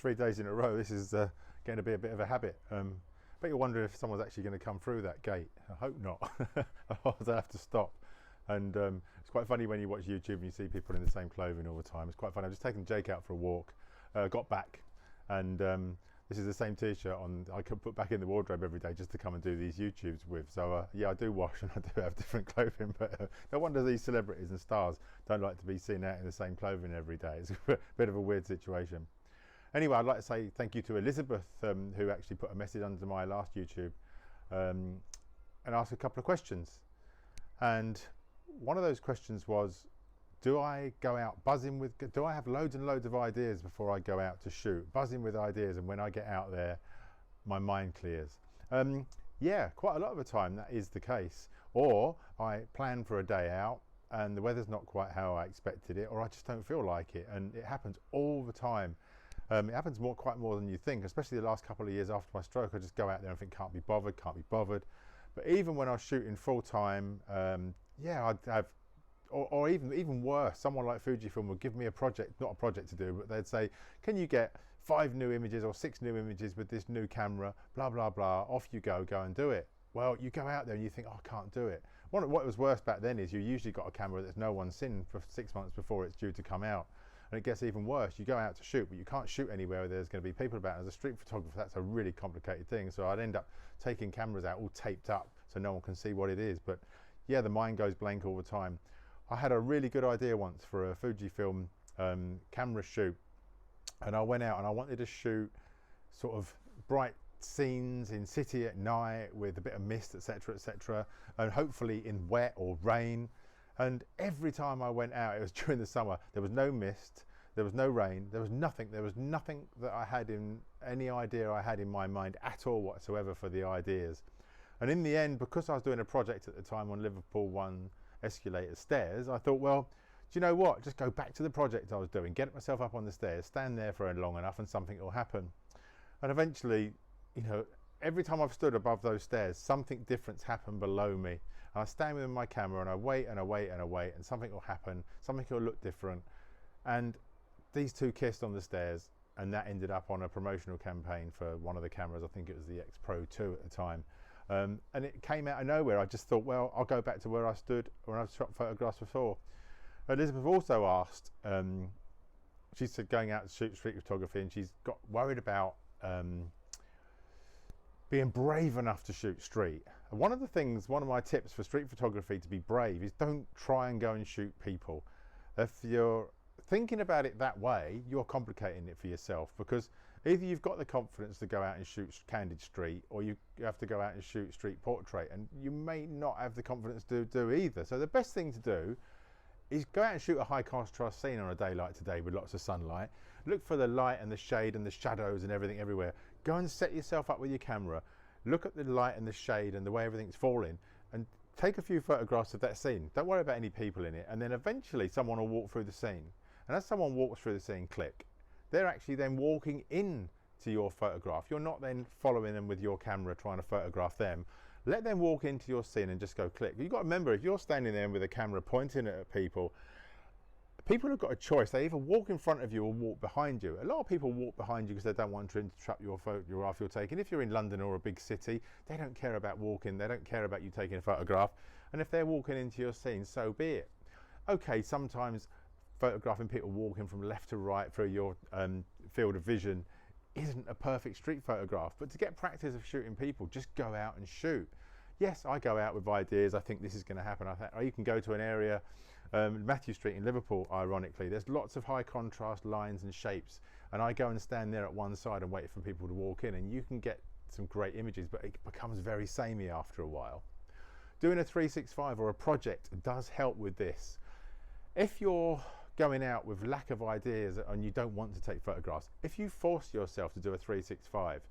3 days in a row, this is going to be a bit of a habit. But you're wondering if someone's actually going to come through that gate. I hope not. Otherwise I have to stop. And it's quite funny when you watch YouTube and you see people in the same clothing all the time. It's quite funny. I've just taken Jake out for a walk, got back, and this is the same t-shirt I could put back in the wardrobe every day just to come and do these YouTubes with. So yeah, I do wash and I do have different clothing, but no wonder these celebrities and stars don't like to be seen out in the same clothing every day. It's a bit of a weird situation. Anyway, I'd like to say thank you to Elizabeth, who actually put a message under my last YouTube and asked a couple of questions. And one of those questions was, do I go out buzzing with, do I have loads and loads of ideas before I go out to shoot? Buzzing with ideas, and when I get out there, my mind clears. Yeah, quite a lot of the time that is the case. Or I plan for a day out and the weather's not quite how I expected it, or I just don't feel like it. And it happens all the time. It happens quite more than you think, especially the last couple of years after my stroke. I just go out there and think, can't be bothered. But even when I was shooting full time, yeah, I'd have, or even worse, someone like Fujifilm would give me a project, not a project to do, but they'd say, can you get 5 new images or 6 new images with this new camera, blah, blah, blah, off you go and do it. Well, you go out there and you think, oh, I can't do it. What was worse back then is you usually got a camera that no one's seen for 6 months before it's due to come out. And it gets even worse. You go out to shoot, but you can't shoot anywhere where there's going to be people about. As a street photographer, that's a really complicated thing. So I'd end up taking cameras out all taped up so no one can see what it is. But yeah, the mind goes blank all the time. I had a really good idea once for a Fujifilm camera shoot. And I went out and I wanted to shoot sort of bright scenes in city at night with a bit of mist, etc., and hopefully in wet or rain. And every time I went out, it was during the summer, there was no mist, there was no rain, there was nothing that I had in any idea I had in my mind at all whatsoever for the ideas. And in the end, because I was doing a project at the time on Liverpool 1 escalator stairs, I thought, well, do you know what? Just go back to the project I was doing, get myself up on the stairs, stand there for long enough and something will happen. And eventually, you know, every time I've stood above those stairs, something different's happened below me. And I stand with my camera and I wait and I wait and I wait, and something will happen, something will look different. And these two kissed on the stairs, and that ended up on a promotional campaign for one of the cameras. I think it was the X Pro 2 at the time. And it came out of nowhere. I just thought, well, I'll go back to where I stood when I've shot photographs before. Elizabeth also asked, she said going out to shoot street photography, and she's got worried about being brave enough to shoot street. And one of my tips for street photography to be brave is don't try and go and shoot people. If you're thinking about it that way, you're complicating it for yourself, because either you've got the confidence to go out and shoot candid street, or you have to go out and shoot street portrait, and you may not have the confidence to do either. So the best thing to do is go out and shoot a high contrast scene on a day like today with lots of sunlight. Look for the light and the shade and the shadows and everything everywhere. Go and set yourself up with your camera. Look at the light and the shade and the way everything's falling, and take a few photographs of that scene. Don't worry about any people in it. And then eventually someone will walk through the scene. And as someone walks through the scene, click. They're actually then walking in to your photograph. You're not then following them with your camera trying to photograph them. Let them walk into your scene and just go click. You've got to remember, if you're standing there with a camera pointing at people have got a choice. They either walk in front of you or walk behind you. A lot of people walk behind you because they don't want to interrupt your photograph you're taking. If you're in London or a big city, they don't care about walking. They don't care about you taking a photograph. And if they're walking into your scene, so be it. Okay, sometimes photographing people walking from left to right through your field of vision isn't a perfect street photograph, but to get practice of shooting people, just go out and shoot. Yes, I go out with ideas. I think this is going to happen. Or you can go to an area, Matthew Street in Liverpool, ironically, there's lots of high contrast lines and shapes, and I go and stand there at one side and wait for people to walk in, and you can get some great images, but it becomes very samey after a while. Doing a 365 or a project does help with this. If you're going out with lack of ideas and you don't want to take photographs, if you force yourself to do a 365,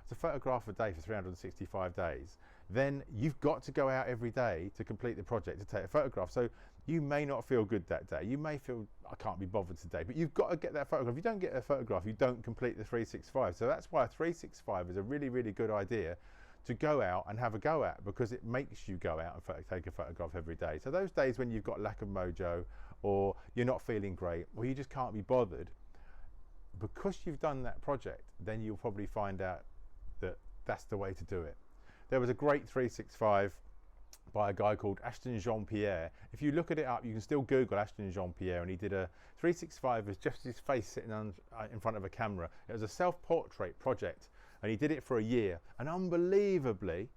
it's a photograph a day for 365 days, then you've got to go out every day to complete the project to take a photograph. So you may not feel good that day. You may feel, I can't be bothered today, but you've got to get that photograph. If you don't get a photograph, you don't complete the 365. So that's why a 365 is a really, really good idea to go out and have a go at, because it makes you go out and take a photograph every day. So those days when you've got lack of mojo, or you're not feeling great, or you just can't be bothered, because you've done that project, then you'll probably find out that that's the way to do it. There was a great 365 by a guy called Ashton Jean-Pierre. If you look at it up, you can still Google Ashton Jean-Pierre, and he did a 365 with just his face sitting in front of a camera. It was a self-portrait project, and he did it for a year. And unbelievably,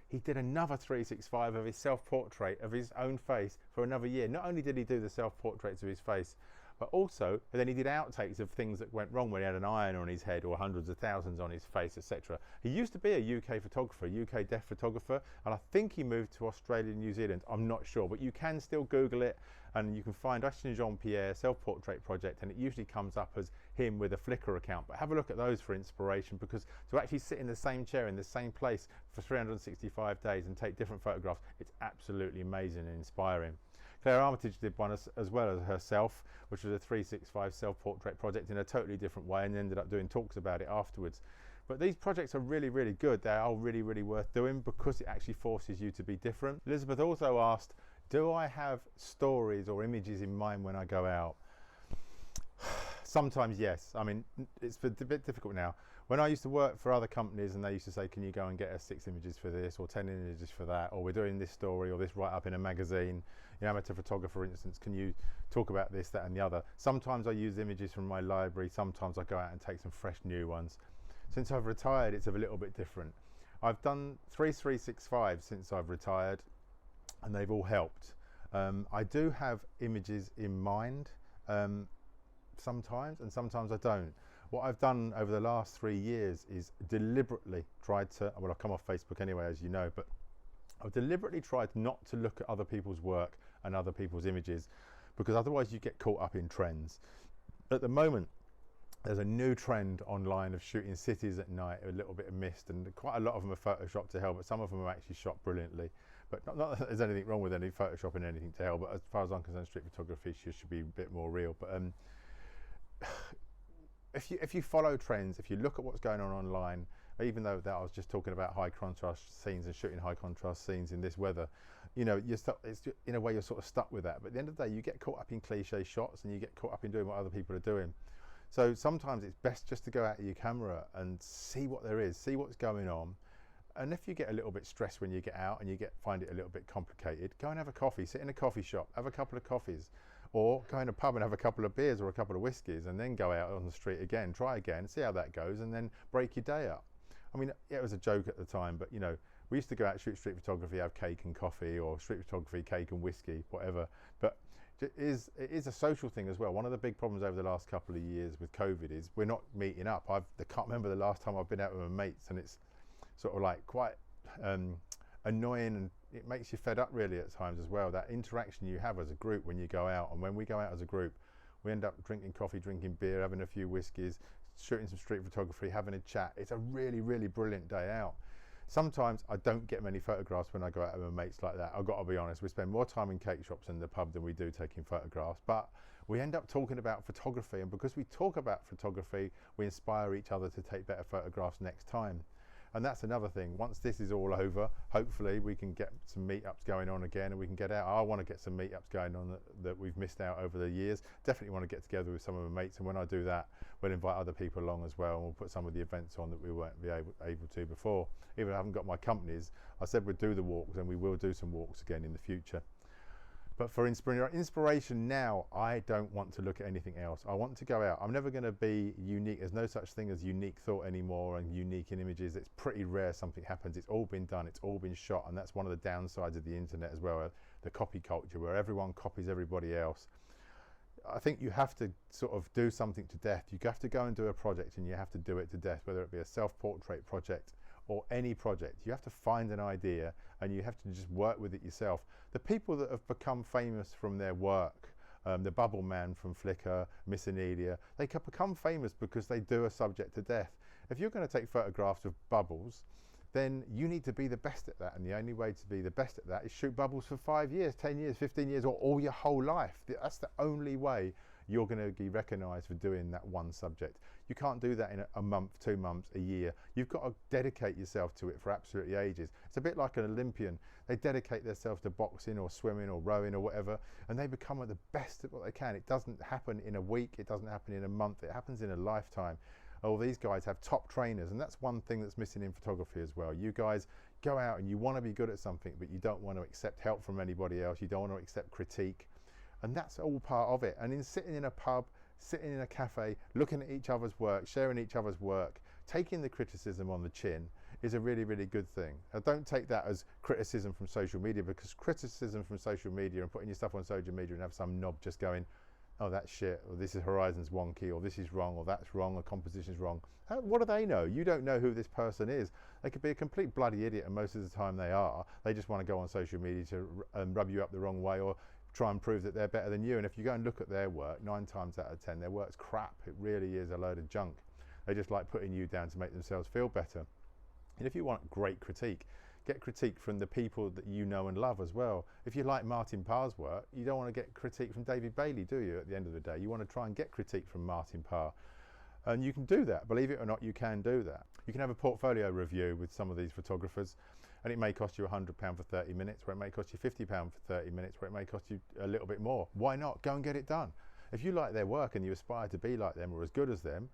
he did another 365 of his self-portrait of his own face for another year. Not only did he do the self-portraits of his face, but also then he did outtakes of things that went wrong when he had an iron on his head or hundreds of thousands on his face, etc. He used to be a UK photographer, UK deaf photographer, and I think he moved to Australia and New Zealand. I'm not sure, but you can still Google it, and you can find Ashton Jean-Pierre self-portrait project, and it usually comes up as him with a Flickr account. But have a look at those for inspiration, because to actually sit in the same chair in the same place for 365 days and take different photographs, it's absolutely amazing and inspiring. Claire Armitage did one as well as herself, which was a 365 self-portrait project in a totally different way, and ended up doing talks about it afterwards. But these projects are really, really good. They are really, really worth doing because it actually forces you to be different. Elizabeth also asked, do I have stories or images in mind when I go out? Sometimes yes. I mean, it's a bit difficult now. When I used to work for other companies and they used to say, can you go and get us 6 images for this or 10 images for that, or we're doing this story or this write-up in a magazine, amateur photographer, for instance, can you talk about this, that and the other? Sometimes I use images from my library, sometimes I go out and take some fresh new ones. Since I've retired, it's a little bit different. I've done 365 since I've retired, and they've all helped. I do have images in mind sometimes, and sometimes I don't. What I've done over the last 3 years is deliberately tried to, well, I've come off Facebook anyway, as you know, but I've deliberately tried not to look at other people's work and other people's images, because otherwise you get caught up in trends. At the moment, there's a new trend online of shooting cities at night, a little bit of mist, and quite a lot of them are photoshopped to hell, but some of them are actually shot brilliantly. But not that there's anything wrong with any photoshopping anything to hell, but as far as I'm concerned, street photography should be a bit more real. But if you follow trends, if you look at what's going on online, even though that I was just talking about high contrast scenes and shooting high contrast scenes in this weather, you know, it's in a way you're sort of stuck with that. But at the end of the day, you get caught up in cliche shots and you get caught up in doing what other people are doing. So sometimes it's best just to go out with your camera and see what there is, see what's going on. And if you get a little bit stressed when you get out and you find it a little bit complicated, go and have a coffee, sit in a coffee shop, have a couple of coffees, or go in a pub and have a couple of beers or a couple of whiskies, and then go out on the street again, try again, see how that goes, and then break your day up. I mean, it was a joke at the time, but you know, we used to go out, shoot street photography, have cake and coffee, or street photography, cake and whiskey, whatever. But it is a social thing as well. One of the big problems over the last couple of years with COVID is we're not meeting up. I can't remember the last time I've been out with my mates, and it's sort of like quite annoying, and it makes you fed up really at times as well, that interaction you have as a group when you go out. And when we go out as a group, we end up drinking coffee, drinking beer, having a few whiskies, shooting some street photography, having a chat. It's a really, really brilliant day out. Sometimes I don't get many photographs when I go out with my mates like that. I've got to be honest, we spend more time in cake shops and the pub than we do taking photographs, but we end up talking about photography, and because we talk about photography, we inspire each other to take better photographs next time. And that's another thing. Once this is all over, hopefully we can get some meetups going on again, and we can get out. I want to get some meetups going on that we've missed out over the years. Definitely want to get together with some of my mates, and when I do that, we'll invite other people along as well, and we'll put some of the events on that we weren't able to before. Even though I haven't got my companies, I said we'd do the walks, and we will do some walks again in the future. But for inspiration now, I don't want to look at anything else. I want to go out. I'm never going to be unique. There's no such thing as unique thought anymore, and unique in images. It's pretty rare something happens. It's all been done. It's all been shot. And that's one of the downsides of the internet as well, the copy culture, where everyone copies everybody else. I think you have to sort of do something to death. You have to go and do a project, and you have to do it to death, whether it be a self-portrait project or any project. You have to find an idea, and you have to just work with it yourself. The people that have become famous from their work, the Bubble Man from Flickr, Miss Anelia, they can become famous because they do a subject to death. If you're going to take photographs of bubbles, then you need to be the best at that, and the only way to be the best at that is shoot bubbles for 5 years, 10 years, 15 years, or all your whole life. That's the only way you're going to be recognised for doing that one subject. You can't do that in a month, 2 months, a year. You've got to dedicate yourself to it for absolutely ages. It's a bit like an Olympian. They dedicate themselves to boxing or swimming or rowing or whatever, and they become the best at what they can. It doesn't happen in a week, it doesn't happen in a month, it happens in a lifetime. Oh, these guys have top trainers, and that's one thing that's missing in photography as well. You guys go out and you want to be good at something, but you don't want to accept help from anybody else. You don't want to accept critique, and that's all part of it. And in sitting in a pub, sitting in a cafe, looking at each other's work, sharing each other's work, taking the criticism on the chin is a really, really good thing. Now, don't take that as criticism from social media, because criticism from social media and putting your stuff on social media and have some knob just going, oh, that's shit, or this is horizon's wonky, or this is wrong, or that's wrong, or composition's wrong. What do they know? You don't know who this person is. They could be a complete bloody idiot, and most of the time they are. They just want to go on social media to rub you up the wrong way, or try and prove that they're better than you. And if you go and look at their work, 9 times out of 10, their work's crap. It really is a load of junk. They just like putting you down to make themselves feel better. And if you want great critique, get critique from the people that you know and love as well. If you like Martin Parr's work, you don't want to get critique from David Bailey, do you, at the end of the day? You want to try and get critique from Martin Parr. And you can do that. Believe it or not, you can do that. You can have a portfolio review with some of these photographers, and it may cost you £100 for 30 minutes, or it may cost you £50 for 30 minutes, or it may cost you a little bit more. Why not? Go and get it done. If you like their work and you aspire to be like them or as good as them,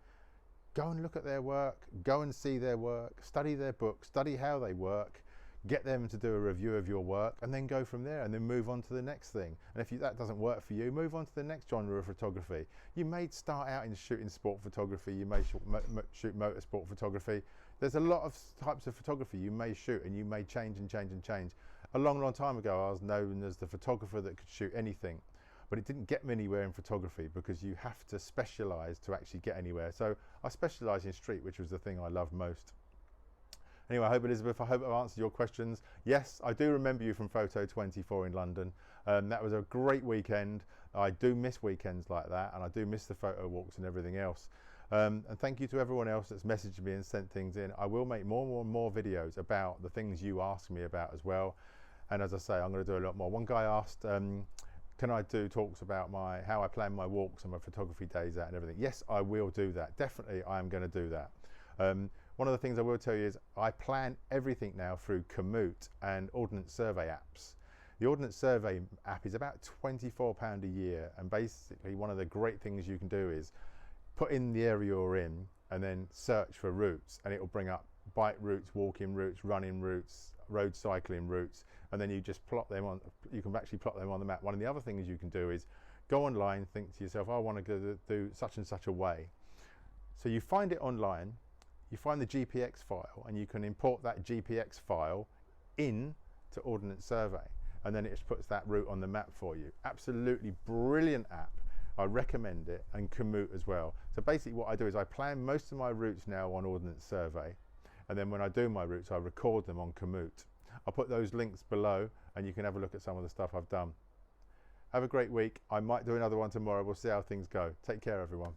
go and look at their work, go and see their work, study their books, study how they work, get them to do a review of your work, and then go from there, and then move on to the next thing. And if that doesn't work for you, move on to the next genre of photography. You may start out in shooting sport photography, you may shoot motorsport photography. There's a lot of types of photography you may shoot, and you may change and change and change. A long, long time ago, I was known as the photographer that could shoot anything, but it didn't get me anywhere in photography, because you have to specialize to actually get anywhere. So I specialized in street, which was the thing I loved most. Anyway, Elizabeth, I hope I've answered your questions. Yes, I do remember you from Photo 24 in London. That was a great weekend. I do miss weekends like that, and I do miss the photo walks and everything else. And thank you to everyone else that's messaged me and sent things in. I will make more and more videos about the things you ask me about as well. And as I say, I'm going to do a lot more. One guy asked, can I do talks about how I plan my walks and my photography days out and everything? Yes, I will do that. Definitely, I am going to do that. One of the things I will tell you is I plan everything now through Komoot and Ordnance Survey apps. The Ordnance Survey app is about £24 a year, and basically one of the great things you can do is put in the area you're in and then search for routes, and it will bring up bike routes, walking routes, running routes, road cycling routes, and then you just plot them on. You can actually plot them on the map. One of the other things you can do is go online, think to yourself, I want to go do such and such a way. So you find it online, you find the GPX file, and you can import that GPX file in to Ordnance Survey, and then it just puts that route on the map for you. Absolutely brilliant app. I recommend it, and Komoot as well. So basically what I do is I plan most of my routes now on Ordnance Survey, and then when I do my routes, I record them on Komoot. I'll put those links below, and you can have a look at some of the stuff I've done. Have a great week. I might do another one tomorrow. We'll see how things go. Take care, everyone.